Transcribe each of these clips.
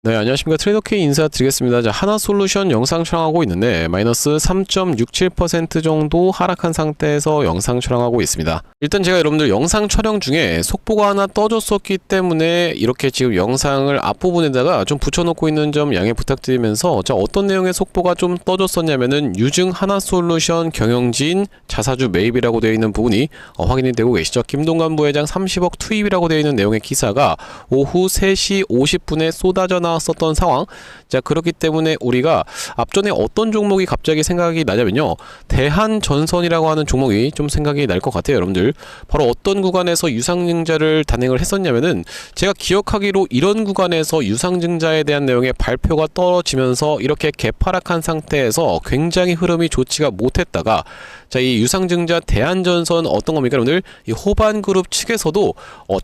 네, 안녕하십니까. 트레이더K 인사드리겠습니다. 자, 하나솔루션 영상 촬영하고 있는데 마이너스 3.67% 정도 하락한 상태에서 영상 촬영하고 있습니다. 일단 제가 여러분들 영상 촬영 중에 속보가 하나 떠줬었기 때문에 이렇게 지금 영상을 앞부분에다가 좀 붙여놓고 있는 점 양해 부탁드리면서, 자, 어떤 내용의 속보가 좀 떠줬었냐면은 유증 하나솔루션 경영진 자사주 매입이라고 되어 있는 부분이 확인이 되고 계시죠. 김동관 부회장 30억 투입이라고 되어 있는 내용의 기사가 오후 3시 50분에 쏟아져 나왔었던 상황. 자, 그렇기 때문에 우리가 앞전에 어떤 종목이 갑자기 생각이 나냐면요, 대한전선이라고 하는 종목이 좀 생각이 날 것 같아요. 여러분들 바로 어떤 구간에서 유상증자를 단행을 했었냐면은, 제가 기억하기로 이런 구간에서 유상증자에 대한 내용의 발표가 떨어지면서 이렇게 개파락한 상태에서 굉장히 흐름이 좋지가 못했다가, 자, 이 유상증자 대한전선 어떤 겁니까 여러분들? 이 호반그룹 측에서도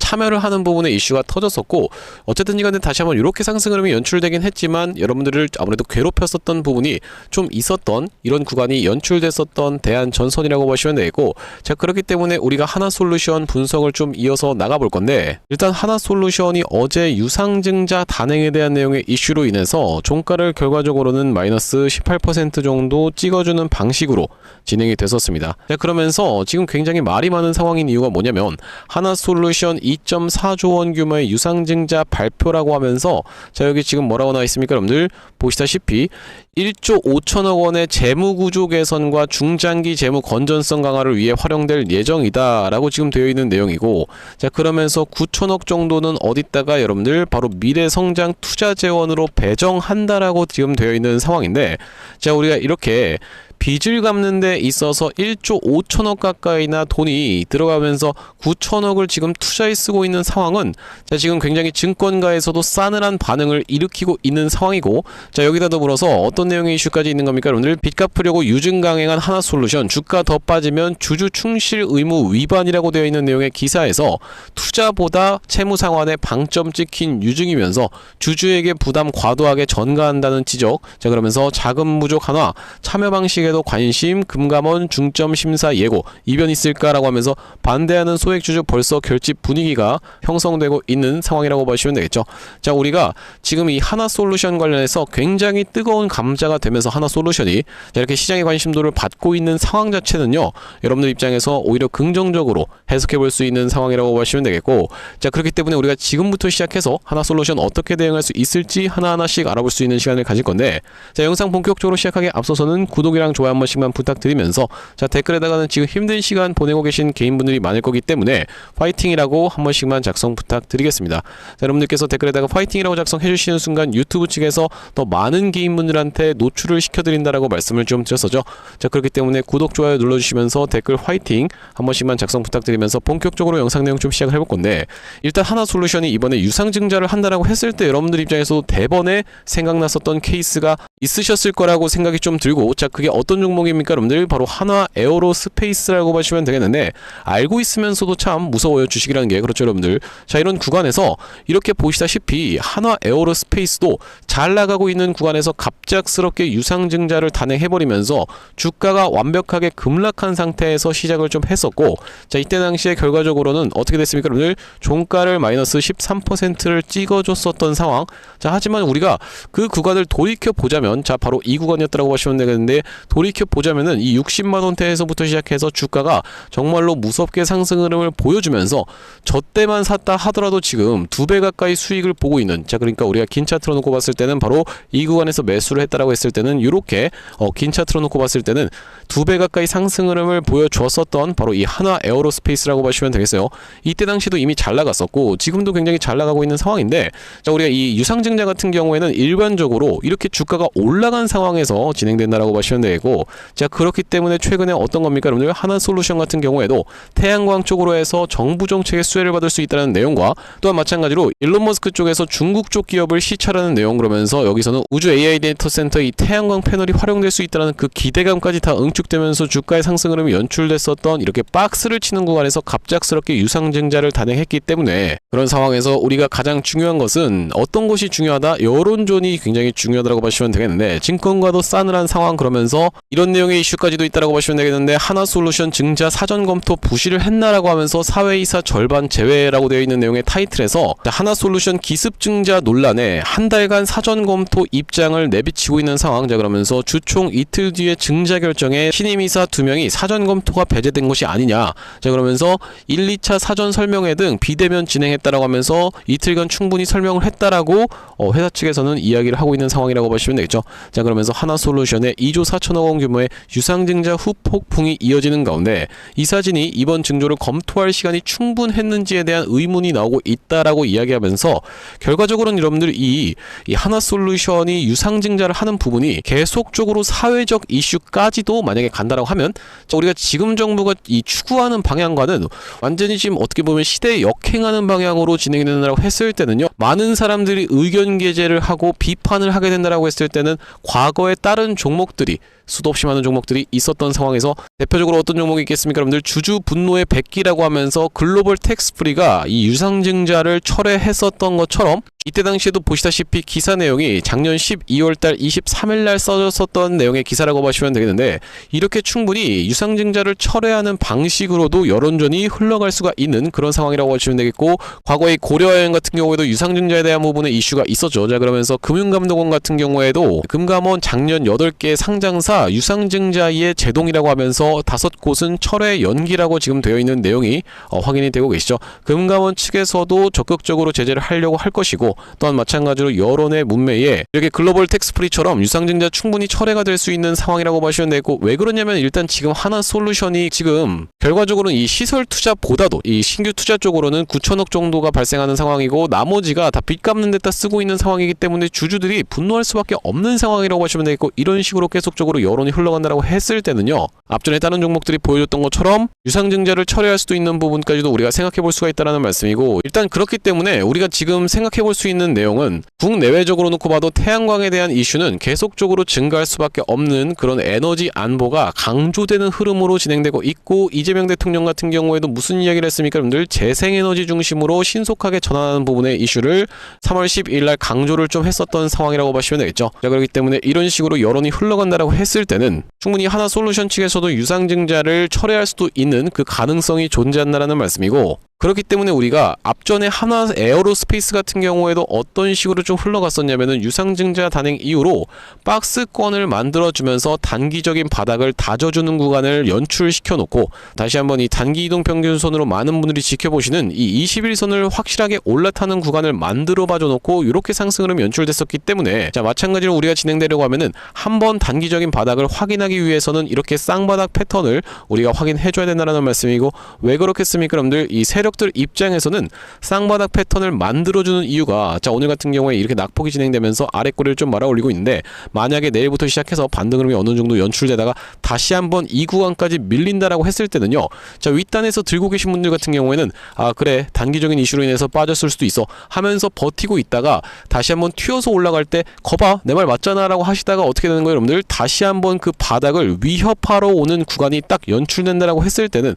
참여를 하는 부분에 이슈가 터졌었고, 어쨌든 이간에 다시 한번 이렇게 상승 흐름이 연출되긴 했지만 여러분들을 아무래도 괴롭혔었던 부분이 좀 있었던 이런 구간이 연출됐었던 대한전선이라고 보시면 되겠고, 자, 그렇기 때문에 우리가 하나솔루션 분석을 좀 이어서 나가볼 건데, 일단 하나솔루션이 어제 유상증자 단행에 대한 내용의 이슈로 인해서 종가를 결과적으로는 마이너스 18% 정도 찍어주는 방식으로 진행이 됐었습니다. 자, 그러면서 지금 굉장히 말이 많은 상황인 이유가 뭐냐면, 하나솔루션 2.4조 원 규모의 유상증자 발표라고 하면서, 자, 여기 지금 뭐라고 나와 있습니까 여러분들? 보시다시피 1조 5천억 원의 재무구조 개선과 중장기 재무 건전성 강화를 위해 활용될 예정이다 라고 지금 되어 있는 내용이고, 자, 그러면서 9천억 정도는 어디다가 여러분들 바로 미래성장 투자재원으로 배정한다라고 지금 되어 있는 상황인데, 자, 우리가 이렇게 빚을 갚는 데 있어서 1조 5천억 가까이나 돈이 들어가면서 9천억을 지금 투자에 쓰고 있는 상황은, 자, 지금 굉장히 증권가에서도 싸늘한 반응을 일으키고 있는 상황이고, 자, 여기다 더불어서 어떤 내용의 이슈까지 있는 겁니까 여러분들? 빚 갚으려고 유증 강행한 하나솔루션, 주가 더 빠지면 주주 충실 의무 위반이라고 되어 있는 내용의 기사에서 투자보다 채무 상환에 방점 찍힌 유증이면서 주주에게 부담 과도하게 전가한다는 지적. 자, 그러면서 자금 부족 한화, 참여 방식에도 관심, 금감원 중점 심사 예고, 이변 있을까라고 하면서 반대하는 소액주주 벌써 결집 분위기가 형성되고 있는 상황이라고 보시면 되겠죠. 자, 우리가 지금 이 하나솔루션 관련해서 굉장히 뜨거운 감자가 되면서 하나솔루션이 이렇게 시장의 관심도를 받고 있는 상황 자체는요, 여러분들 입장에서 오히려 긍정적으로 해석해 볼 수 있는 상황이라고 보시면 되겠고, 자, 그렇기 때문에 우리가 지금부터 시작해서 하나솔루션 어떻게 대응할 수 있을지 하나하나씩 알아볼 수 있는 시간을 가질 건데, 자, 영상 본격적으로 시작하기에 앞서서는 구독이랑 좋아요 한 번씩만 부탁드리면서, 자, 댓글에다가는 지금 힘든 시간 보내고 계신 개인분들이 많을 거기 때문에 파이팅이라고 한 번씩만 작성 부탁드리겠습니다. 자, 여러분들께서 댓글에다가 파이팅이라고 작성해 주시는 순간 유튜브 측에서 더 많은 개인분들한테 노출을 시켜드린다라고 말씀을 좀 드렸었죠. 자, 그렇기 때문에 구독, 좋아요 눌러주시면서 댓글 화이팅 한 번씩만 작성 부탁드리면서 본격적으로 영상 내용 좀 시작을 해볼 건데, 일단 하나솔루션이 이번에 유상증자를 한다라고 했을 때 여러분들 입장에서도 대번에 생각났었던 케이스가 있으셨을 거라고 생각이 좀 들고, 자, 그게 어떤 종목입니까 여러분들? 바로 하나 에어로스페이스라고 보시면 되겠는데, 알고 있으면서도 참 무서워요 주식이라는 게. 그렇죠 여러분들? 자, 이런 구간에서 이렇게 보시다시피 하나 에어로스페이스도 잘 나가고 있는 구간에서 갑작스럽게 유상증자를 단행해버리면서 주가가 완벽하게 급락한 상태에서 시작을 좀 했었고, 자, 이때 당시에 결과적으로는 어떻게 됐습니까 여러분들? 종가를 마이너스 13%를 찍어줬었던 상황. 자, 하지만 우리가 그 구간을 돌이켜보자면, 자, 바로 이 구간이었다고 보시면 되겠는데, 돌이켜보자면은 이 60만원대에서부터 시작해서 주가가 정말로 무섭게 상승 흐름을 보여주면서 저 때만 샀다 하더라도 지금 2배 가까이 수익을 보고 있는, 자, 그러니까 우리가 긴 차트로 놓고 봤을 때는 바로 이 구간에서 매수를 했다라고 했을 때는 이렇게 긴 차트로 놓고 봤을 때는 2배 가까이 상승 흐름을 보여주었었던 바로 이 하나 에어로스페이스라고 보시면 되겠어요. 이때 당시도 이미 잘 나갔었고 지금도 굉장히 잘 나가고 있는 상황인데, 자, 우리가 이 유상증자 같은 경우에는 일반적으로 이렇게 주가가 올라간 상황에서 진행된다라고 보시면 되고, 자, 그렇기 때문에 최근에 어떤 겁니까 여러분들? 하나솔루션 같은 경우에도 태양광 쪽으로 해서 정부 정책의 수혜를 받을 수 있다는 내용과, 또한 마찬가지로 일론 머스크 쪽에서 중국 쪽 기업을 시찰하는 내용, 그러면서 여기서는 우주 AI 데이터 센터 이 태양광 패널이 활용될 수 있다는 그 기대감까지 다 응축되면서 주가의 상승 흐름이 연출됐었던 이렇게 박스를 치는 구간에서 갑작스럽게 유상증자를 단행했기 때문에, 그런 상황에서 우리가 가장 중요한 것은 어떤 것이 중요하다? 여론존이 굉장히 중요하다고 보시면 되겠는데, 되겠는데, 증권가도 싸늘한 상황, 그러면서 이런 내용의 이슈까지도 있다라고 보시면 되겠는데, 하나솔루션 증자 사전 검토 부실을 했나라고 하면서 사회이사 절반 제외라고 되어 있는 내용의 타이틀에서 하나솔루션 기습 증자 논란에 한 달간 사전 검토 입장을 내비치고 있는 상황. 자, 그러면서 주총 이틀 뒤에 증자 결정에 신임이사 2명이 사전 검토가 배제된 것이 아니냐. 자, 그러면서 1, 2차 사전 설명회 등 비대면 진행했다라고 하면서 이틀간 충분히 설명을 했다라고 회사 측에서는 이야기를 하고 있는 상황이라고 보시면 되겠죠. 자, 그러면서 하나솔루션의 2조 4천억 원 규모의 유상증자 후폭풍이 이어지는 가운데 이사진이 이번 증조를 검토할 시간이 충분했는지에 대한 의문이 나오고 있다라고 이야기하면서, 결과적으로는 여러분들 이 하나솔루션이 유상증자를 하는 부분이 계속적으로 사회적 이슈까지도 만약에 간다라고 하면, 우리가 지금 정부가 이 추구하는 방향과는 완전히 지금 어떻게 보면 시대에 역행하는 방향으로 진행이 된다고 했을 때는요, 많은 사람들이 의견 게재를 하고 비판을 하게 된다라고 했을 때는 과거에 다른 종목들이, 수도 없이 많은 종목들이 있었던 상황에서 대표적으로 어떤 종목이 있겠습니까? 여러분들 주주 분노의 백기라고 하면서 글로벌 텍스프리가 이 유상증자를 철회했었던 것처럼, 이때 당시에도 보시다시피 기사 내용이 작년 12월달 23일날 써졌었던 내용의 기사라고 보시면 되겠는데, 이렇게 충분히 유상증자를 철회하는 방식으로도 여론전이 흘러갈 수가 있는 그런 상황이라고 보시면 되겠고, 과거의 고려여행 같은 경우에도 유상증자에 대한 부분에 이슈가 있었죠. 자, 그러면서 금융감독원 같은 경우에도 금감원 작년 8개 상장사 유상증자의 제동이라고 하면서 5곳은 철회 연기라고 지금 되어 있는 내용이 확인이 되고 계시죠. 금감원 측에서도 적극적으로 제재를 하려고 할 것이고, 또한 마찬가지로 여론의 문매에 이렇게 글로벌 텍스프리처럼 유상증자 충분히 철회가 될 수 있는 상황이라고 보시면 되고, 왜 그러냐면 일단 지금 하나솔루션이 지금 결과적으로는 이 시설 투자보다도 이 신규 투자 쪽으로는 9천억 정도가 발생하는 상황이고, 나머지가 다 빚 갚는 데다 쓰고 있는 상황이기 때문에 주주들이 분노할 수밖에 없는 상황이라고 보시면 되겠고, 이런 식으로 계속적으로 여론이 흘러간다라고 했을 때는요, 앞전에 다른 종목들이 보여줬던 것처럼 유상증자를 철회할 수도 있는 부분까지도 우리가 생각해 볼 수가 있다는 말씀이고, 일단 그렇기 때문에 우리가 지금 생각해 볼 수 있는 내용은, 국내외적으로 놓고 봐도 태양광에 대한 이슈는 계속적으로 증가할 수밖에 없는 그런 에너지 안보가 강조되는 흐름으로 진행되고 있고, 이재명 대통령 같은 경우에도 무슨 이야기를 했습니까? 여러분들 재생에너지 중심으로 신속하게 전환하는 부분의 이슈를 3월 12일날 강조를 좀 했었던 상황이라고 보시면 되겠죠. 자, 그렇기 때문에 이런 식으로 여론이 흘러간다라고 했을 때는 충분히 하나솔루션 측에서도 유상증자를 철회할 수도 있는 그 가능성이 존재한다라는 말씀이고, 그렇기 때문에 우리가 앞전에 하나 에어로스페이스 같은 경우에도 어떤 식으로 좀 흘러갔었냐면은 유상증자 단행 이후로 박스권을 만들어주면서 단기적인 바닥을 다져주는 구간을 연출시켜 놓고, 다시 한번 이 단기 이동 평균선으로 많은 분들이 지켜보시는 이 21선을 확실하게 올라타는 구간을 만들어 봐줘 놓고 이렇게 상승 흐름이 연출됐었기 때문에, 자, 마찬가지로 우리가 진행되려고 하면은 한번 단기적인 바닥을 확인하기 위해서는 이렇게 쌍바닥 패턴을 우리가 확인해 줘야 된다는 말씀이고, 왜 그렇겠습니까? 여러분들 이 세력들 입장에서는 쌍바닥 패턴을 만들어주는 이유가, 자, 오늘 같은 경우에 이렇게 낙폭이 진행되면서 아래꼬리를 좀 말아 올리고 있는데, 만약에 내일부터 시작해서 반등 흐름이 어느 정도 연출되다가 다시 한번 이 구간까지 밀린다라고 했을 때는요, 자, 윗단에서 들고 계신 분들 같은 경우에는 그래 단기적인 이슈로 인해서 빠졌을 수도 있어 하면서 버티고 있다가 다시 한번 튀어서 올라갈 때 거봐 내 말 맞잖아 라고 하시다가 어떻게 되는 거예요? 여러분들 다시 한번 그 바닥을 위협하러 오는 구간이 딱 연출된다라고 했을 때는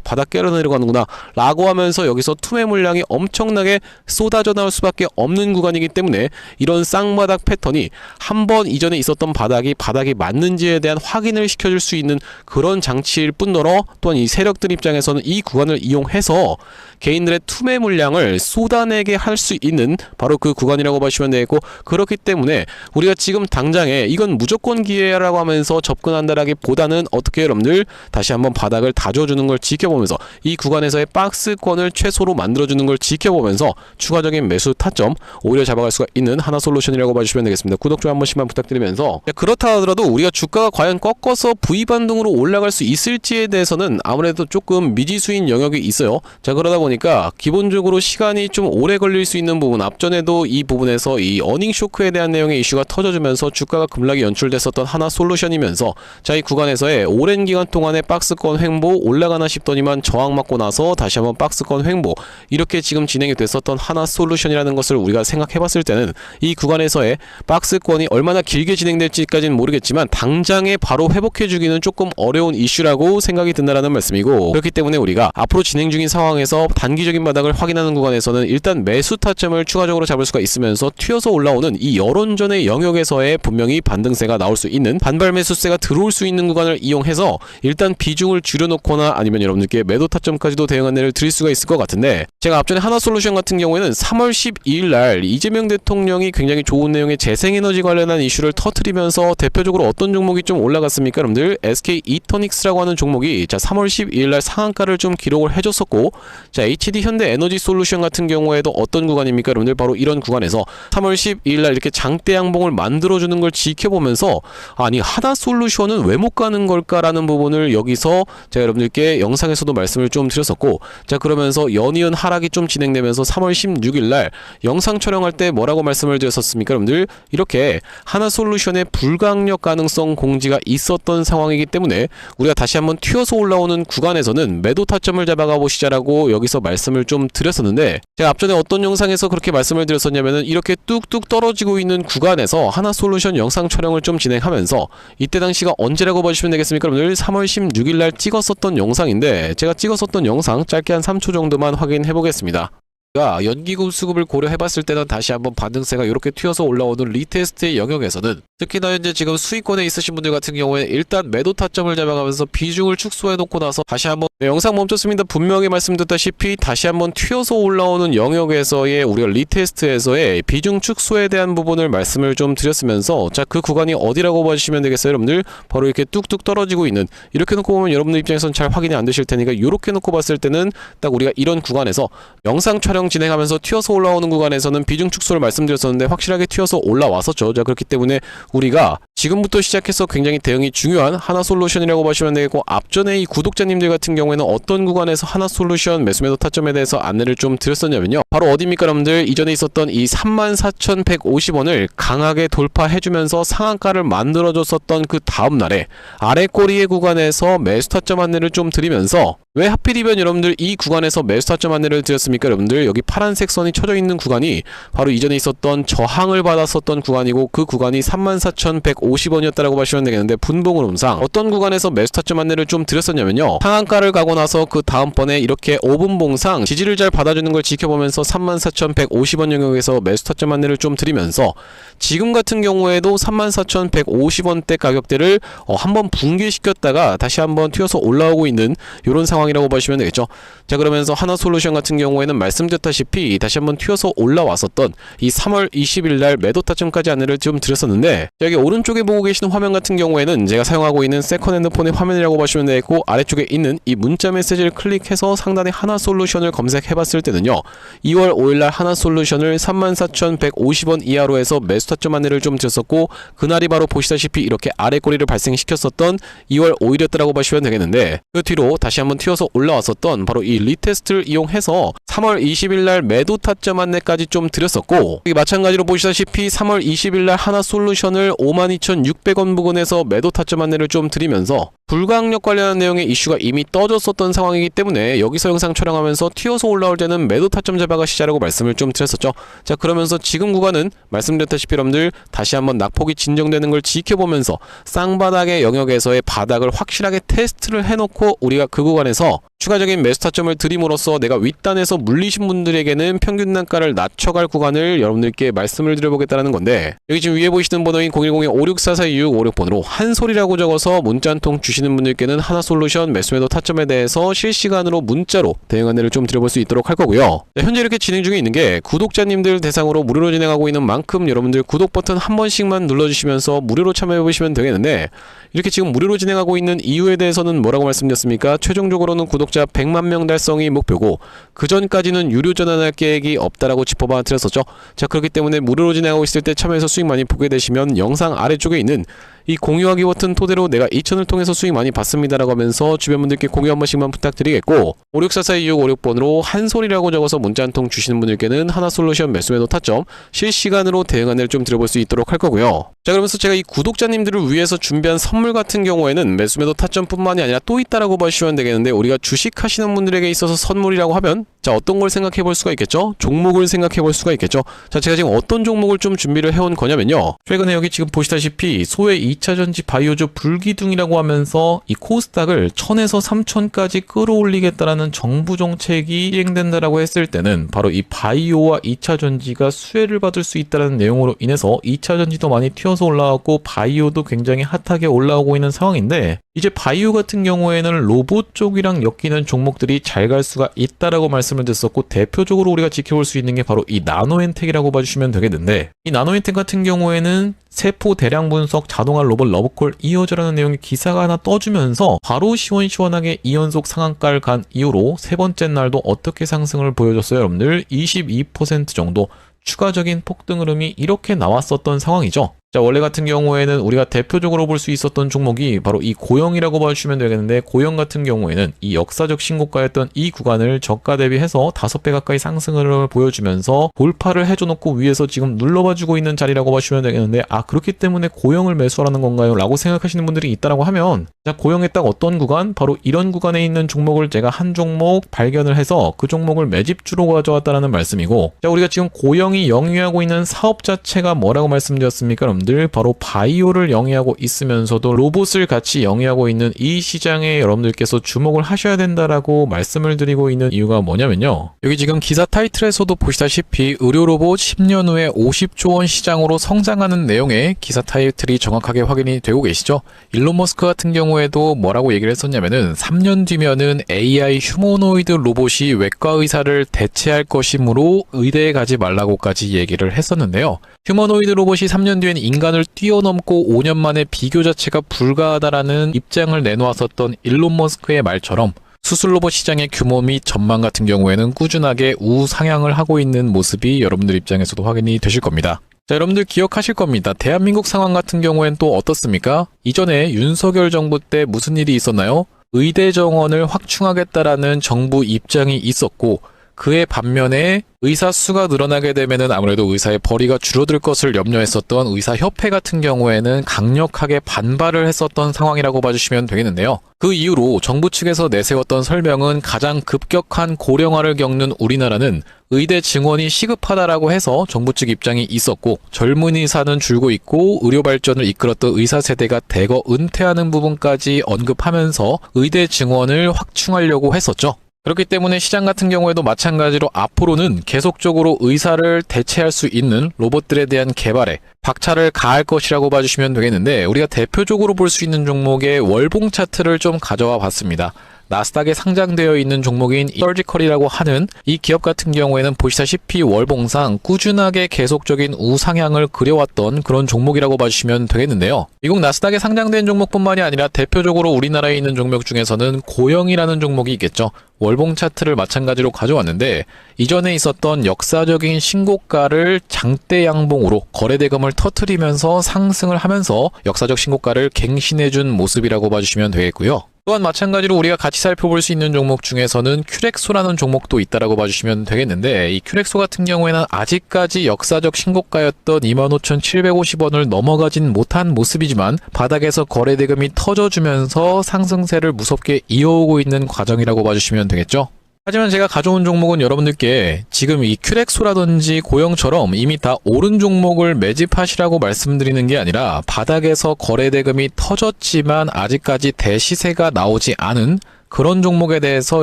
바닥 깨러 내려가는구나 라고 하면서 여기서 투매 물량이 엄청나게 쏟아져 나올 수밖에 없는 구간이기 때문에, 이런 쌍바닥 패턴이 한번 이전에 있었던 바닥이 맞는지에 대한 확인을 시켜줄 수 있는 그런 장치일 뿐더러, 또한 이 세력들 입장에서는 이 구간을 이용해서 개인들의 투매 물량을 쏟아내게 할 수 있는 바로 그 구간이라고 보시면 되겠고, 그렇기 때문에 우리가 지금 당장에 이건 무조건 기회라고 하면서 접근한다라기보다는 어떻게 여러분들 다시 한번 바닥을 다져주는 걸 지켜보면서 이 구간에서의 박스권을 최소로 만들어주는 걸 지켜보면서 추가적인 매수 타점 오히려 잡아갈 수가 있는 하나솔루션이라고 봐주시면 되겠습니다. 구독, 좋아요 한 번씩만 부탁드리면서, 그렇다 하더라도 우리가 주가가 과연 꺾어서 V반등으로 올라갈 수 있을지에 대해서는 아무래도 조금 미지수인 영역이 있어요. 자, 그러다 보니까 기본적으로 시간이 좀 오래 걸릴 수 있는 부분, 앞전에도 이 부분에서 이 어닝 쇼크에 대한 내용의 이슈가 터져주면서 주가가 급락이 연출됐었던 하나솔루션이면서, 자, 이 구간에서의 오랜 기간 동안의 박스권 횡보 올라가나 싶더니만 저항 맞고 나서 다시 한번 박스권 횡보 이렇게 지금 진행이 됐었던 하나솔루션이라는 것을 우리가 생각해봤을 때는 이 구간에서의 박스권이 얼마나 길게 진행될지까지는 모르겠지만 당장에 바로 회복해주기는 조금 어려운 이슈라고 생각이 든다라는 말씀이고, 그렇기 때문에 우리가 앞으로 진행 중인 상황에서 단기적인 바닥을 확인하는 구간에서는 일단 매수 타점을 추가적으로 잡을 수가 있으면서 튀어서 올라오는 이 여론전의 영역에서의 분명히 반등세가 나올 수 있는, 반발 매수세가 들어올 수 있는 구간을 이용해서 일단 비중을 줄여놓거나 아니면 여러분들께 매도 타점까지도 대응 안내를 드릴 수가 있을 것 같은데, 제가 앞전에 하나솔루션 같은 경우에는 3월 12일 날 이재명 대통령이 굉장히 좋은 내용의 재생에너지 관련한 이슈를 터뜨리면서 대표적으로 어떤 종목이 좀 올라갔습니까? 여러분들 SK 이터닉스라고 하는 종목이 3월 12일 날 상한가를 좀 기록을 해줬었고, HD 현대 에너지 솔루션 같은 경우에도 어떤 구간입니까? 여러분들 바로 이런 구간에서 3월 12일 날 이렇게 장대 양봉을 만들어주는 걸 지켜보면서 아니 하나솔루션은 왜 못 가는 걸까라는 부분을 여기서 제가 여러분들께 영상에서도 말씀을 좀 드렸었고, 자 그러면서 연이은 하락이 좀 진행되면서 3월 16일 날 영상 촬영할 때 뭐라고 말씀을 드렸었습니까? 여러분들 이렇게 하나솔루션의 불강력 가능성 공지가 있었던 상황이기 때문에 우리가 다시 한번 튀어서 올라오는 구간에서는 매도 타점을 잡아가 보시자라고 여기서 말씀을 좀 드렸었는데, 제가 앞전에 어떤 영상에서 그렇게 말씀을 드렸었냐면은 이렇게 뚝뚝 떨어지고 있는 구간에서 하나솔루션 영상 촬영을 좀 진행하면서 이때 당시가 언제라고 봐주시면 되겠습니까? 여러분들 3월 16일 날 찍었었던 영상인데, 제가 찍었었던 영상 짧게 한 3초 정도만 확인해 보겠습니다. 연기금 수급을 고려해봤을 때는 다시 한번 반등세가 이렇게 튀어서 올라오는 리테스트의 영역에서는 특히나 현재 지금 수익권에 있으신 분들 같은 경우에 일단 매도 타점을 잡아가면서 비중을 축소해놓고 나서 다시 한번 영상 멈췄습니다. 분명히 말씀드렸다시피 다시 한번 튀어서 올라오는 영역에서의 우리가 리테스트에서의 비중 축소에 대한 부분을 말씀을 좀 드렸으면서, 자 그 구간이 어디라고 봐주시면 되겠어요? 여러분들 바로 이렇게 뚝뚝 떨어지고 있는, 이렇게 놓고 보면 여러분들 입장에서는 잘 확인이 안 되실 테니까 이렇게 놓고 봤을 때는 딱 우리가 이런 구간에서 영상 촬영 진행하면서 튀어서 올라오는 구간에서는 비중 축소를 말씀드렸었는데 확실하게 튀어서 올라왔었죠. 자 그렇기 때문에 우리가 지금부터 시작해서 굉장히 대응이 중요한 하나솔루션이라고 보시면 되겠고, 앞전에 이 구독자님들 같은 경우에는 어떤 구간에서 하나솔루션 매수매도 타점에 대해서 안내를 좀 드렸었냐면요, 바로 어디입니까? 여러분들 이전에 있었던 이 34,150원을 강하게 돌파해주면서 상한가를 만들어줬었던 그 다음날에 아래 꼬리의 구간에서 매수 타점 안내를 좀 드리면서, 왜 하필이면 여러분들 이 구간에서 매수 타점 안내를 드렸습니까? 여러분들 여기 파란색 선이 쳐져 있는 구간이 바로 이전에 있었던 저항을 받았었던 구간이고, 그 구간이 34,150원이었다라고 보시면 되겠는데, 분봉 흐름상 어떤 구간에서 매수 타점 안내를 좀 드렸었냐면요, 상한가를 가고 나서 그 다음번에 이렇게 5분봉상 지지를 잘 받아주는 걸 지켜보면서 34,150원 영역에서 매수 타점 안내를 좀 드리면서, 지금 같은 경우에도 34,150원대 가격대를 한번 붕괴시켰다가 다시 한번 튀어서 올라오고 있는 이런 상황이라고 보시면 되겠죠. 자 그러면서 하나솔루션 같은 경우에는 말씀드렸다시피 다시 한번 튀어서 올라왔었던 이 3월 20일 날 매도 타점까지 안내를 좀 드렸었는데, 여기 오른쪽에 보고 계시는 화면 같은 경우에는 제가 사용하고 있는 세컨핸드폰의 화면이라고 보시면 되겠고, 아래쪽에 있는 이 문자 메시지를 클릭해서 상단에 하나솔루션을 검색해봤을 때는요, 2월 5일 날 하나솔루션을 34,150원 이하로 해서 매수 타점 안내를 좀 드렸었고, 그날이 바로 보시다시피 이렇게 아래 꼬리를 발생시켰었던 2월 5일이었다라고 보시면 되겠는데, 그 뒤로 다시 한번 튀어서 올라왔었던 바로 이 리테스트를 이용해서 3월 20일 날 매도 타점 안내까지 좀 드렸었고, 마찬가지로 보시다시피 3월 20일 날 하나솔루션을 52,600원 부근에서 매도 타점 안내를 좀 드리면서 불강력 관련한 내용의 이슈가 이미 떠졌었던 상황이기 때문에 여기서 영상 촬영하면서 튀어서 올라올 때는 매도 타점 잡아가시자라고 말씀을 좀 드렸었죠. 자 그러면서 지금 구간은 말씀드렸다시피 여러분들 다시 한번 낙폭이 진정되는 걸 지켜보면서 쌍바닥의 영역에서의 바닥을 확실하게 테스트를 해놓고 우리가 그 구간에서 추가적인 매수 타점을 드림으로써 내가 윗단에서 물리신 분들에게는 평균 단가를 낮춰갈 구간을 여러분들께 말씀을 드려보겠다는 건데, 여기 지금 위에 보시는 번호인 010-56442656번으로 한솔이라고 적어서 문자 한 통 주시는 분들께는 하나솔루션 매수매도 타점에 대해서 실시간으로 문자로 대응 안내를 좀 드려볼 수 있도록 할 거고요. 네, 현재 이렇게 진행 중에 있는 게 구독자님들 대상으로 무료로 진행하고 있는 만큼 여러분들 구독 버튼 한 번씩만 눌러주시면서 무료로 참여해보시면 되겠는데, 이렇게 지금 무료로 진행하고 있는 이유에 대해서는 뭐라고 말씀드렸습니까? 최종적으로는 구독자 100만 명 달성이 목표고, 그 전까지는 유료 전환할 계획이 없다라고 짚어봐 드렸었죠. 자 그렇기 때문에 무료로 진행하고 있을 때 참여해서 수익 많이 보게 되시면 영상 아래쪽에 있는 이 공유하기 버튼 토대로 내가 2,000을 통해서 수익 많이 봤습니다라고 하면서 주변 분들께 공유 한 번씩만 부탁드리겠고 56442656번으로 한솔이라고 적어서 문자 한 통 주시는 분들께는 하나솔루션 매수매도 타점 실시간으로 대응 안내를 좀 드려볼 수 있도록 할 거고요. 자, 그러면서 제가 이 구독자님들을 위해서 준비한 선물 같은 경우에는 매수매도 타점뿐만이 아니라 또 있다라고 봐주시면 되겠는데, 우리가 주식 하시는 분들에게 있어서 선물이라고 하면 자, 어떤 걸 생각해 볼 수가 있겠죠? 종목을 생각해 볼 수가 있겠죠? 자, 제가 지금 어떤 종목을 좀 준비를 해온 거냐면요, 최근에 여기 지금 보시다시피 소외 2차전지 바이오주 불기둥이라고 하면서 이 코스닥을 1000에서 3000까지 끌어올리겠다라는 정부 정책이 시행된다라고 했을 때는 바로 이 바이오와 2차전지가 수혜를 받을 수 있다는 내용으로 인해서 2차전지도 많이 튀어서 올라왔고 바이오도 굉장히 핫하게 올라오고 있는 상황인데, 이제 바이오 같은 경우에는 로봇 쪽이랑 엮이는 종목들이 잘 갈 수가 있다라고 말씀을 드렸었고, 대표적으로 우리가 지켜볼 수 있는 게 바로 이 나노엔텍이라고 봐주시면 되겠는데, 이 나노엔텍 같은 경우에는 세포 대량 분석 자동화 로봇 러브콜 이어져라는 내용의 기사가 하나 떠주면서 바로 시원시원하게 2연속 상한가를 간 이후로 세 번째 날도 어떻게 상승을 보여줬어요? 여러분들 22% 정도 추가적인 폭등 흐름이 이렇게 나왔었던 상황이죠. 자, 원래 같은 경우에는 우리가 대표적으로 볼 수 있었던 종목이 바로 이 고영이라고 봐주시면 되겠는데, 고영 같은 경우에는 이 역사적 신고가였던 이 구간을 저가 대비해서 5배 가까이 상승을 보여주면서 돌파를 해줘놓고 위에서 지금 눌러봐주고 있는 자리라고 봐주시면 되겠는데, 아, 그렇기 때문에 고영을 매수하라는 건가요? 라고 생각하시는 분들이 있다라고 하면, 자, 고영의 딱 어떤 구간? 바로 이런 구간에 있는 종목을 제가 한 종목 발견을 해서 그 종목을 매집주로 가져왔다라는 말씀이고, 자, 우리가 지금 고영이 영위하고 있는 사업 자체가 뭐라고 말씀드렸습니까? 여러분들 바로 바이오를 영위하고 있으면서도 로봇을 같이 영위하고 있는 이 시장에 여러분들께서 주목을 하셔야 된다라고 말씀을 드리고 있는 이유가 뭐냐면요, 여기 지금 기사 타이틀에서도 보시다시피 의료로봇 10년 후에 50조 원 시장으로 성장하는 내용의 기사 타이틀이 정확하게 확인이 되고 계시죠. 일론 머스크 같은 경우에도 뭐라고 얘기를 했었냐면은 3년 뒤면은 AI 휴머노이드 로봇이 외과 의사를 대체할 것이므로 의대에 가지 말라고까지 얘기를 했었는데요. 휴머노이드 로봇이 3년 뒤엔 인간을 뛰어넘고 5년 만에 비교 자체가 불가하다라는 입장을 내놓았었던 일론 머스크의 말처럼 수술 로봇 시장의 규모 및 전망 같은 경우에는 꾸준하게 우상향을 하고 있는 모습이 여러분들 입장에서도 확인이 되실 겁니다. 자, 여러분들 기억하실 겁니다. 대한민국 상황 같은 경우엔 또 어떻습니까? 이전에 윤석열 정부 때 무슨 일이 있었나요? 의대 정원을 확충하겠다라는 정부 입장이 있었고, 그의 반면에 의사 수가 늘어나게 되면은 아무래도 의사의 벌이가 줄어들 것을 염려했었던 의사협회 같은 경우에는 강력하게 반발을 했었던 상황이라고 봐주시면 되겠는데요. 그 이후로 정부 측에서 내세웠던 설명은 가장 급격한 고령화를 겪는 우리나라는 의대 증원이 시급하다라고 해서 정부 측 입장이 있었고, 젊은 의사는 줄고 있고 의료 발전을 이끌었던 의사 세대가 대거 은퇴하는 부분까지 언급하면서 의대 증원을 확충하려고 했었죠. 그렇기 때문에 시장 같은 경우에도 마찬가지로 앞으로는 계속적으로 의사를 대체할 수 있는 로봇들에 대한 개발에 박차를 가할 것이라고 봐주시면 되겠는데, 우리가 대표적으로 볼 수 있는 종목의 월봉 차트를 좀 가져와 봤습니다. 나스닥에 상장되어 있는 종목인 서지컬이라고 하는 이 기업 같은 경우에는 보시다시피 월봉상 꾸준하게 계속적인 우상향을 그려왔던 그런 종목이라고 봐주시면 되겠는데요. 미국 나스닥에 상장된 종목뿐만이 아니라 대표적으로 우리나라에 있는 종목 중에서는 고영이라는 종목이 있겠죠. 월봉 차트를 마찬가지로 가져왔는데, 이전에 있었던 역사적인 신고가를 장대 양봉으로 거래대금을 터트리면서 상승을 하면서 역사적 신고가를 갱신해준 모습이라고 봐주시면 되겠고요. 또한 마찬가지로 우리가 같이 살펴볼 수 있는 종목 중에서는 큐렉소라는 종목도 있다라고 봐주시면 되겠는데, 이 큐렉소 같은 경우에는 아직까지 역사적 신고가였던 25,750원을 넘어가진 못한 모습이지만 바닥에서 거래대금이 터져주면서 상승세를 무섭게 이어오고 있는 과정이라고 봐주시면 되겠죠. 하지만 제가 가져온 종목은 여러분들께 지금 이 큐렉소라든지 고영처럼 이미 다 오른 종목을 매집하시라고 말씀드리는 게 아니라, 바닥에서 거래대금이 터졌지만 아직까지 대시세가 나오지 않은 그런 종목에 대해서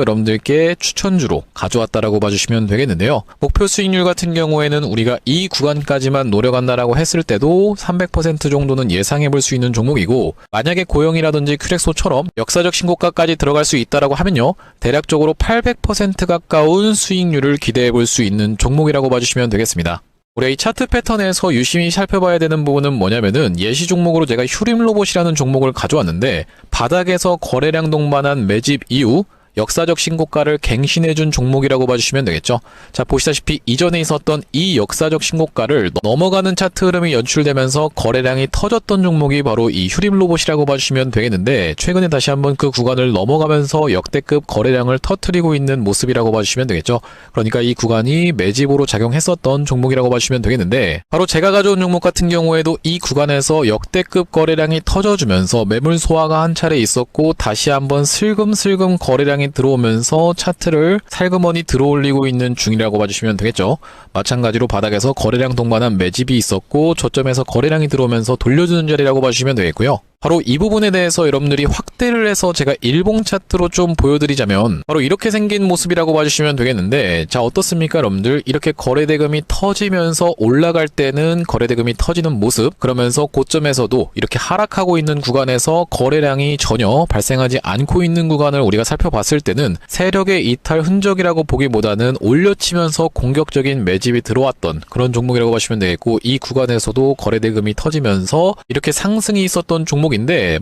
여러분들께 추천주로 가져왔다라고 봐주시면 되겠는데요. 목표 수익률 같은 경우에는 우리가 이 구간까지만 노려간다라고 했을 때도 300% 정도는 예상해 볼 수 있는 종목이고, 만약에 고영이라든지 큐렉소처럼 역사적 신고가까지 들어갈 수 있다라고 하면요, 대략적으로 800% 가까운 수익률을 기대해 볼 수 있는 종목이라고 봐주시면 되겠습니다. 우리가 이 차트 패턴에서 유심히 살펴봐야 되는 부분은 뭐냐면은, 예시 종목으로 제가 휴림로봇이라는 종목을 가져왔는데, 바닥에서 거래량 동반한 매집 이후 역사적 신고가를 갱신해준 종목이라고 봐주시면 되겠죠. 자, 보시다시피 이전에 있었던 이 역사적 신고가를 넘어가는 차트 흐름이 연출되면서 거래량이 터졌던 종목이 바로 이 휴림로봇이라고 봐주시면 되겠는데, 최근에 다시 한번 그 구간을 넘어가면서 역대급 거래량을 터뜨리고 있는 모습이라고 봐주시면 되겠죠. 그러니까 이 구간이 매집으로 작용했었던 종목이라고 봐주시면 되겠는데, 바로 제가 가져온 종목 같은 경우에도 이 구간에서 역대급 거래량이 터져주면서 매물 소화가 한 차례 있었고, 다시 한번 슬금슬금 거래량이 들어오면서 차트를 살그머니 들어올리고 있는 중이라고 봐주시면 되겠죠. 마찬가지로 바닥에서 거래량 동반한 매집이 있었고, 저점에서 거래량이 들어오면서 돌려주는 자리라고 봐주시면 되겠고요. 바로 이 부분에 대해서 여러분들이 확대를 해서 제가 일봉 차트로 좀 보여드리자면 바로 이렇게 생긴 모습이라고 봐주시면 되겠는데, 자, 어떻습니까 여러분들? 이렇게 거래대금이 터지면서 올라갈 때는 거래대금이 터지는 모습, 그러면서 고점에서도 이렇게 하락하고 있는 구간에서 거래량이 전혀 발생하지 않고 있는 구간을 우리가 살펴봤을 때는 세력의 이탈 흔적이라고 보기보다는 올려치면서 공격적인 매집이 들어왔던 그런 종목이라고 보시면 되겠고, 이 구간에서도 거래대금이 터지면서 이렇게 상승이 있었던 종목인데,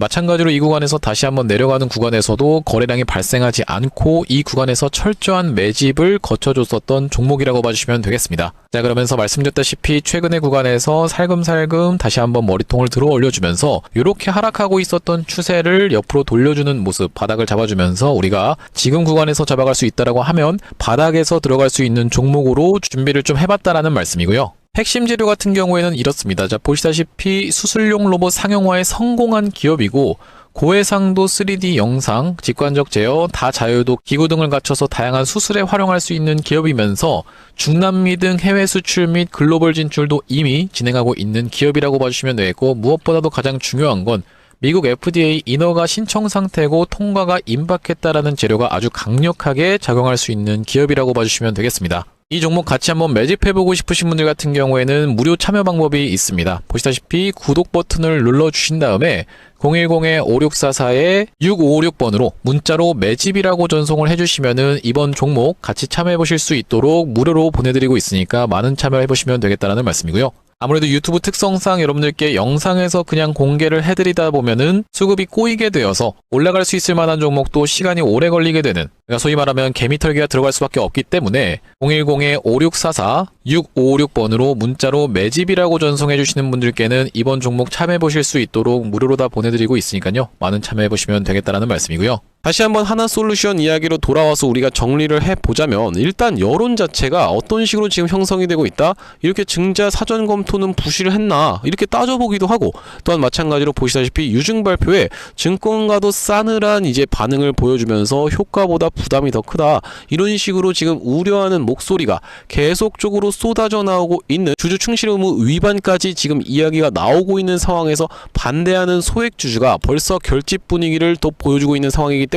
마찬가지로 이 구간에서 다시 한번 내려가는 구간에서도 거래량이 발생하지 않고 이 구간에서 철저한 매집을 거쳐줬었던 종목이라고 봐주시면 되겠습니다. 자, 그러면서 말씀드렸다시피 최근의 구간에서 살금살금 다시 한번 머리통을 들어 올려주면서 이렇게 하락하고 있었던 추세를 옆으로 돌려주는 모습, 바닥을 잡아주면서 우리가 지금 구간에서 잡아갈 수 있다라고 하면 바닥에서 들어갈 수 있는 종목으로 준비를 좀 해봤다라는 말씀이고요. 핵심 재료 같은 경우에는 이렇습니다. 자, 보시다시피 수술용 로봇 상용화에 성공한 기업이고, 고해상도 3D 영상, 직관적 제어, 다자유도 기구 등을 갖춰서 다양한 수술에 활용할 수 있는 기업이면서 중남미 등 해외 수출 및 글로벌 진출도 이미 진행하고 있는 기업이라고 봐주시면 되겠고, 무엇보다도 가장 중요한 건 미국 FDA 인허가 신청 상태고 통과가 임박했다라는 재료가 아주 강력하게 작용할 수 있는 기업이라고 봐주시면 되겠습니다. 이 종목 같이 한번 매집해보고 싶으신 분들 같은 경우에는 무료 참여 방법이 있습니다. 보시다시피 구독 버튼을 눌러주신 다음에 010-5644-6556번으로 문자로 매집이라고 전송을 해주시면은 이번 종목 같이 참여해보실 수 있도록 무료로 보내드리고 있으니까 많은 참여해보시면 되겠다는 말씀이고요. 아무래도 유튜브 특성상 여러분들께 영상에서 그냥 공개를 해드리다 보면은 수급이 꼬이게 되어서 올라갈 수 있을 만한 종목도 시간이 오래 걸리게 되는, 그러니까 소위 말하면 개미털기가 들어갈 수밖에 없기 때문에 010-5644-6556번으로 문자로 매집이라고 전송해 주시는 분들께는 이번 종목 참여해보실 수 있도록 무료로 다 보내드리고 있으니까요, 많은 참여해보시면 되겠다는 말씀이고요. 다시 한번 하나솔루션 이야기로 돌아와서 우리가 정리를 해보자면, 일단 여론 자체가 어떤 식으로 지금 형성이 되고 있다? 이렇게 증자 사전 검토는 부실을 했나? 이렇게 따져보기도 하고, 또한 마찬가지로 보시다시피 유증 발표에 증권가도 싸늘한 이제 반응을 보여주면서 효과보다 부담이 더 크다, 이런 식으로 지금 우려하는 목소리가 계속적으로 쏟아져 나오고 있는, 주주 충실 의무 위반까지 지금 이야기가 나오고 있는 상황에서 반대하는 소액주주가 벌써 결집 분위기를 또 보여주고 있는 상황이기 때문에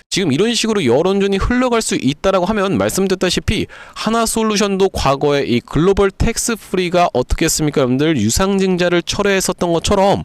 지금 이런 식으로 여론전이 흘러갈 수 있다라고 하면, 말씀드렸다시피 하나솔루션도 과거에 이 글로벌 텍스 프리가 어떻게 했습니까 여러분들? 유상증자를 철회했었던 것처럼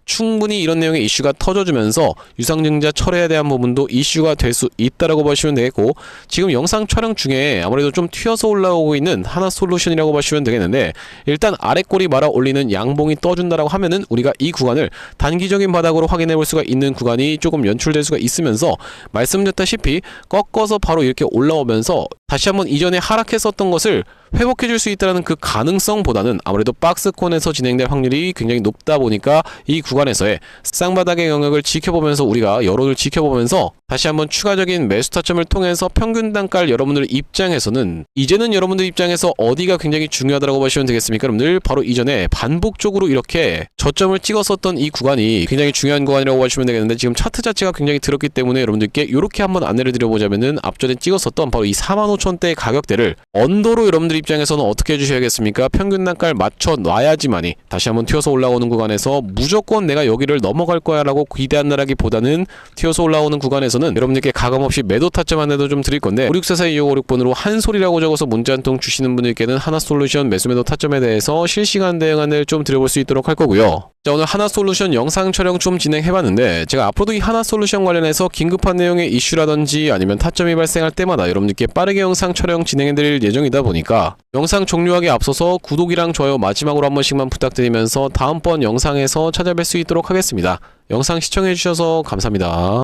충분히 이런 내용의 이슈가 터져주면서 유상증자 철회에 대한 부분도 이슈가 될 수 있다라고 보시면 되겠고, 지금 영상 촬영 중에 아무래도 좀 튀어서 올라오고 있는 하나솔루션이라고 보시면 되겠는데, 일단 아랫꼬리 말아 올리는 양봉이 떠준다라고 하면은 우리가 이 구간을 단기적인 바닥으로 확인해 볼 수가 있는 구간이 조금 연출될 수가 있으면서, 말씀드렸다시피 꺾어서 바로 이렇게 올라오면서 다시 한번 이전에 하락했었던 것을 회복해 줄 수 있다는 그 가능성보다는 아무래도 박스권에서 진행될 확률이 굉장히 높다 보니까 이 구간에서의 쌍바닥의 영역을 지켜보면서, 우리가 여론을 지켜보면서 다시 한번 추가적인 매수 타점을 통해서 평균 단가를 여러분들 입장에서는, 이제는 여러분들 입장에서 어디가 굉장히 중요하다고 보시면 되겠습니까 여러분들? 바로 이전에 반복적으로 이렇게 저점을 찍었었던 이 구간이 굉장히 중요한 구간이라고 보시면 되겠는데, 지금 차트 자체가 굉장히 들었기 때문에 여러분들께 이렇게 한번 안내를 드려보자면은, 앞전에 찍었었던 바로 이 45,000대의 가격대를 언더로 여러분들 입장에서는 어떻게 해주셔야겠습니까? 평균 단가를 맞춰 놔야지만이 다시 한번 튀어서 올라오는 구간에서 무조건 내가 여기를 넘어갈 거야 라고 기대한다라기보다는, 튀어서 올라오는 구간에서는 여러분들께 가감없이 매도 타점 안내도 좀 드릴 건데, 5644-2556번으로 한솔이라고 적어서 문자 한 통 주시는 분들께는 하나솔루션 매수 매도 타점에 대해서 실시간 대응 안내를 좀 드려볼 수 있도록 할 거고요. 자, 오늘 하나솔루션 영상 촬영 좀 진행해봤는데, 제가 앞으로도 이 하나솔루션 관련해서 긴급한 내용의 이슈라든지 아니면 타점이 발생할 때마다 여러분들께 빠르게 영상 촬영 진행해드릴 예정이다 보니까, 영상 종료하기 앞서서 구독이랑 좋아요 마지막으로 한 번씩만 부탁드리면서 다음번 영상에서 찾아뵐 수 있도록 하겠습니다. 영상 시청해주셔서 감사합니다.